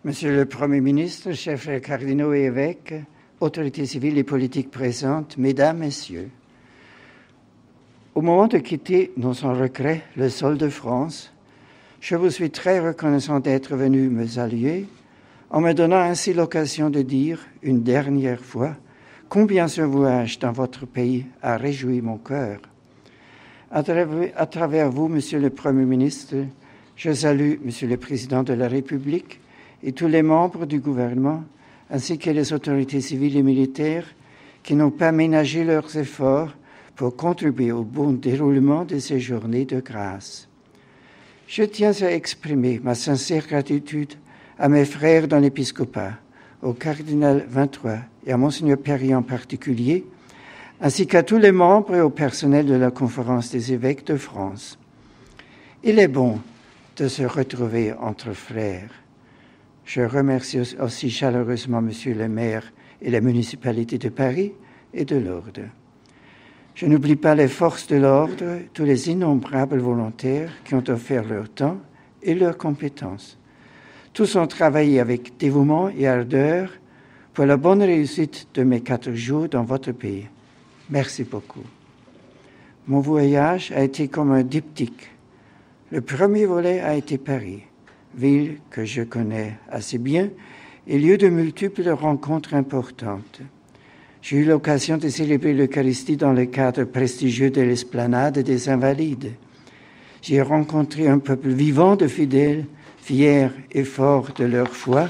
Monsieur le Premier ministre, chers frères cardinaux et évêques, autorités civiles et politiques présentes, mesdames, messieurs, au moment de quitter, non sans regret, le sol de France, je vous suis très reconnaissant d'être venu me saluer en me donnant ainsi l'occasion de dire une dernière fois combien ce voyage dans votre pays a réjoui mon cœur. À travers vous, Monsieur le Premier ministre, je salue Monsieur le Président de la République et tous les membres du gouvernement, ainsi que les autorités civiles et militaires qui n'ont pas ménagé leurs efforts pour contribuer au bon déroulement de ces journées de grâce. Je tiens à exprimer ma sincère gratitude à mes frères dans l'épiscopat, au cardinal 23 et à Monseigneur Perry en particulier, ainsi qu'à tous les membres et au personnel de la Conférence des évêques de France. Il est bon de se retrouver entre frères. Je remercie aussi chaleureusement Monsieur le maire et la municipalité de Paris et de Lourdes. Je n'oublie pas les forces de l'ordre, tous les innombrables volontaires qui ont offert leur temps et leurs compétences. Tous ont travaillé avec dévouement et ardeur pour la bonne réussite de mes 4 jours dans votre pays. Merci beaucoup. Mon voyage a été comme un diptyque. Le premier volet a été Paris, ville que je connais assez bien et lieu de multiples rencontres importantes. J'ai eu l'occasion de célébrer l'Eucharistie dans le cadre prestigieux de l'Esplanade des Invalides. J'ai rencontré un peuple vivant de fidèles, fiers et forts de leur foi,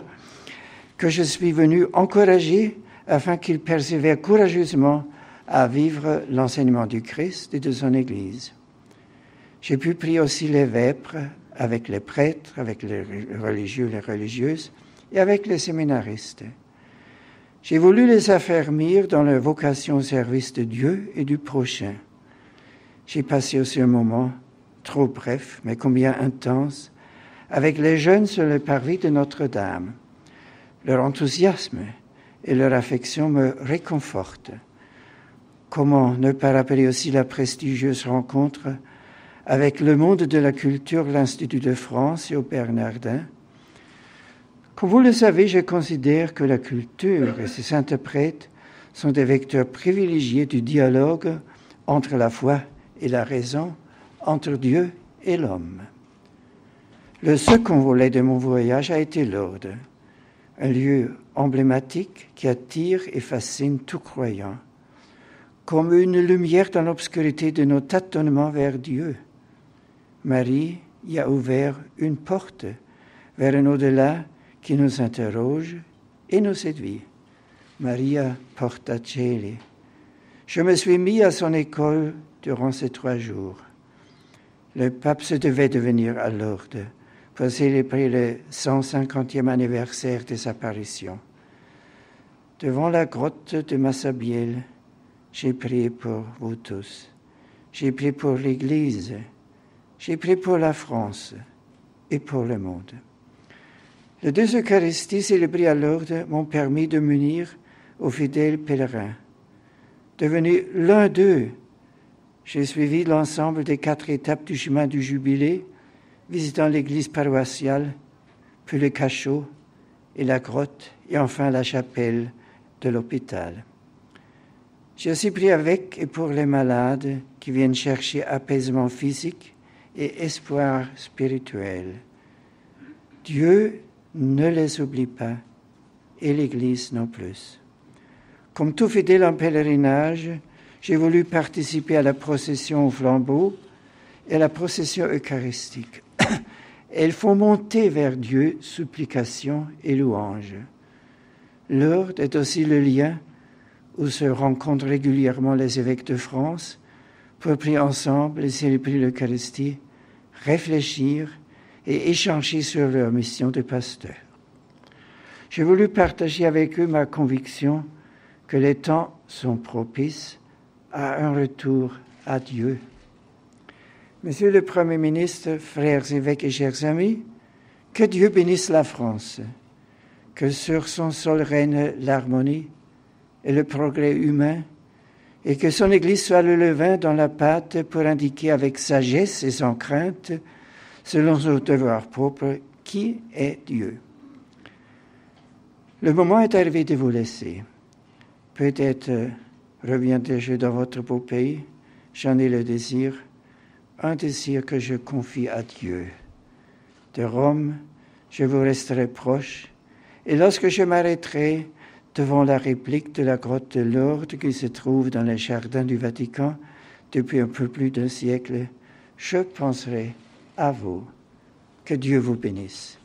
que je suis venu encourager afin qu'ils persévèrent courageusement à vivre l'enseignement du Christ et de son Église. J'ai pu prier aussi les vêpres avec les prêtres, avec les religieux, les religieuses et avec les séminaristes. J'ai voulu les affermir dans leur vocation au service de Dieu et du prochain. J'ai passé aussi un moment, trop bref, mais combien intense, avec les jeunes sur le parvis de Notre-Dame. Leur enthousiasme et leur affection me réconfortent. Comment ne pas rappeler aussi la prestigieuse rencontre avec le monde de la culture, l'Institut de France et au Bernardin. Comme vous le savez, je considère que la culture et ses interprètes sont des vecteurs privilégiés du dialogue entre la foi et la raison, entre Dieu et l'homme. Le second volet de mon voyage a été Lourdes, un lieu emblématique qui attire et fascine tout croyant, comme une lumière dans l'obscurité de nos tâtonnements vers Dieu. Marie y a ouvert une porte vers un au-delà qui nous interroge et nous séduit. Maria porta celi. Je me suis mis à son école durant ces 3 jours. Le pape se devait de venir à Lourdes pour célébrer le 150e anniversaire de sa apparition. Devant la grotte de Massabielle, j'ai prié pour vous tous. J'ai prié pour l'Église. J'ai prié pour la France et pour le monde. Les 2 Eucharisties célébrées à Lourdes m'ont permis de m'unir aux fidèles pèlerins. Devenu l'un d'eux, j'ai suivi l'ensemble des 4 étapes du chemin du Jubilé, visitant l'église paroissiale, puis le cachot et la grotte, et enfin la chapelle de l'hôpital. J'ai aussi prié avec et pour les malades qui viennent chercher apaisement physique et espoir spirituel. Dieu ne les oublie pas, et l'Église non plus. Comme tout fidèle en pèlerinage, j'ai voulu participer à la procession au flambeau et à la procession eucharistique. Elles font monter vers Dieu supplication et louange. Lourdes est aussi le lien où se rencontrent régulièrement les évêques de France pour prier ensemble et célébrer l'Eucharistie, réfléchir et échanger sur leur mission de pasteur. J'ai voulu partager avec eux ma conviction que les temps sont propices à un retour à Dieu. Monsieur le Premier ministre, frères évêques et chers amis, que Dieu bénisse la France, que sur son sol règne l'harmonie et le progrès humain, et que son Église soit le levain dans la pâte pour indiquer avec sagesse et sans crainte, selon son devoir propre, qui est Dieu. Le moment est arrivé de vous laisser. Peut-être reviendrai-je dans votre beau pays. J'en ai le désir, un désir que je confie à Dieu. De Rome, je vous resterai proche, et lorsque je m'arrêterai devant la réplique de la grotte de Lourdes qui se trouve dans les jardins du Vatican depuis un peu plus d'un siècle, je penserai à vous. Que Dieu vous bénisse.